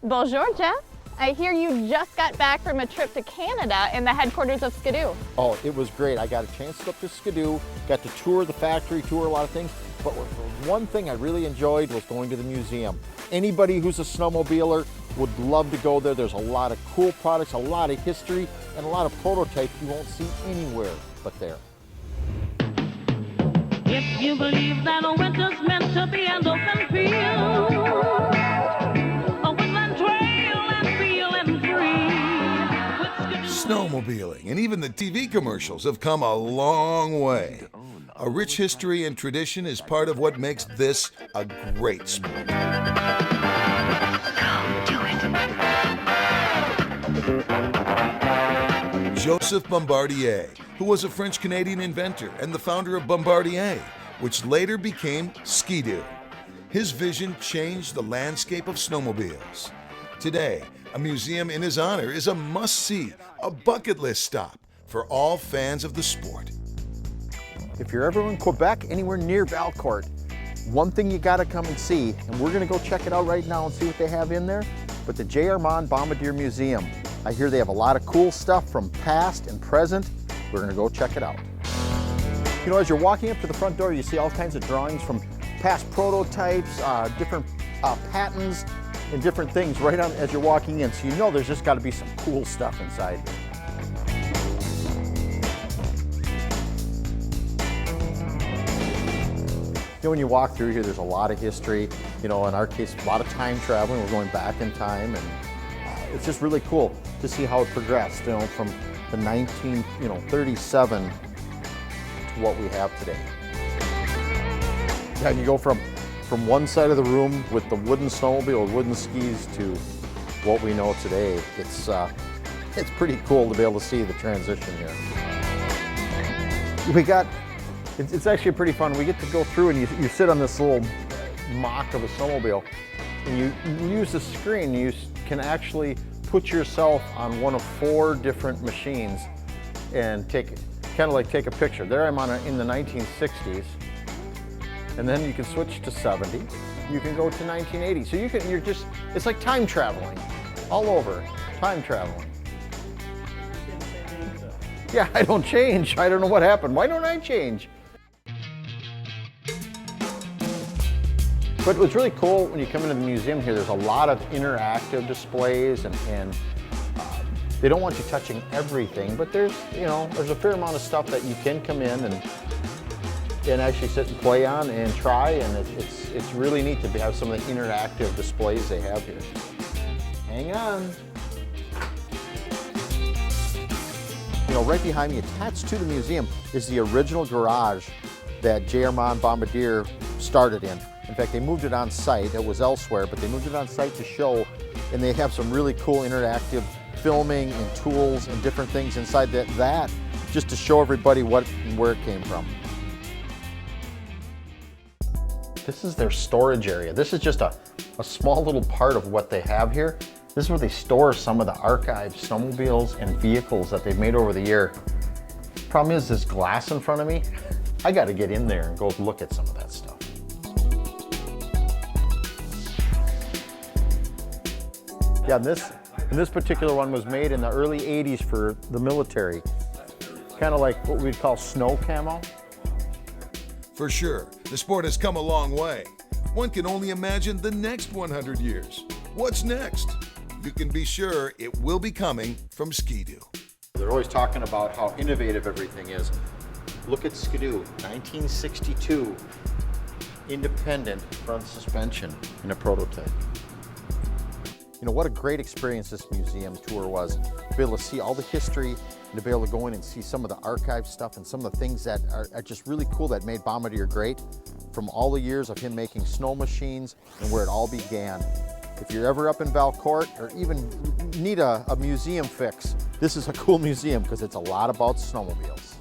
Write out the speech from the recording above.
Bonjour, Jeff. I hear you just got back from a trip to Canada in the headquarters of Skidoo. Oh, it was great. I got a chance to go up to Skidoo, got to tour the factory, tour a lot of things. But one thing I really enjoyed was going to the museum. Anybody who's a snowmobiler would love to go there. There's a lot of cool products, a lot of history, and a lot of prototypes you won't see anywhere but there. If you believe that a winter's meant to be an open field, a woodland trail and feeling free. Snowmobiling and even the TV commercials have come a long way. A rich history and tradition is part of what makes this a great sport. Joseph Bombardier, who was a French-Canadian inventor and the founder of Bombardier, which later became Skidoo. His vision changed the landscape of snowmobiles. Today, a museum in his honor is a must-see, a bucket list stop for all fans of the sport. If you're ever in Quebec, anywhere near Valcourt, one thing you gotta come and see, and we're gonna go check it out right now and see what they have in there, but the J. Armand Bombardier Museum. I hear they have a lot of cool stuff from past and present. We're gonna go check it out. You know, as you're walking up to the front door, you see all kinds of drawings from past prototypes, different patents, and different things right on as you're walking in. So you know there's just gotta be some cool stuff inside here. You know, when you walk through here, there's a lot of history. You know, in our case, a lot of time traveling. We're going back in time, and it's just really cool to see how it progressed. You know, from the 1937 to what we have today. Yeah, and you go from one side of the room with the wooden snowmobile, with wooden skis, to what we know today. It's pretty cool to be able to see the transition here. It's actually pretty fun. We get to go through and you sit on this little mock of a snowmobile, and you use the screen. You can actually put yourself on one of 4 different machines and take a picture. There I'm on in the 1960s, and then you can switch to 70. You can go to 1980. So it's like time traveling, all over, time traveling. Yeah, I don't change. I don't know what happened. Why don't I change? But what's really cool when you come into the museum here, there's a lot of interactive displays, and they don't want you touching everything, but there's a fair amount of stuff that you can come in and actually sit and play on and try, and it's really neat to have some of the interactive displays they have here. Hang on. You know, right behind me, attached to the museum, is the original garage that J. Armand Bombardier started in. In fact, they moved it on site. It was elsewhere, but they moved it on site to show, and they have some really cool interactive filming and tools and different things inside that just to show everybody what and where it came from. This is their storage area. This is just a small little part of what they have here. This is where they store some of the archived snowmobiles and vehicles that they've made over the year. Problem is, this glass in front of me, I got to get in there and go look at some of that stuff. Yeah, this particular one was made in the early 80s for the military. Kind of like what we'd call snow camo. For sure, the sport has come a long way. One can only imagine the next 100 years. What's next? You can be sure it will be coming from Skidoo. They're always talking about how innovative everything is. Look at Skidoo, 1962, independent front suspension in a prototype. You know, what a great experience this museum tour was. To be able to see all the history and to be able to go in and see some of the archive stuff and some of the things that are just really cool that made Bombardier great, from all the years of him making snow machines and where it all began. If you're ever up in Valcourt or even need a museum fix, this is a cool museum because it's a lot about snowmobiles.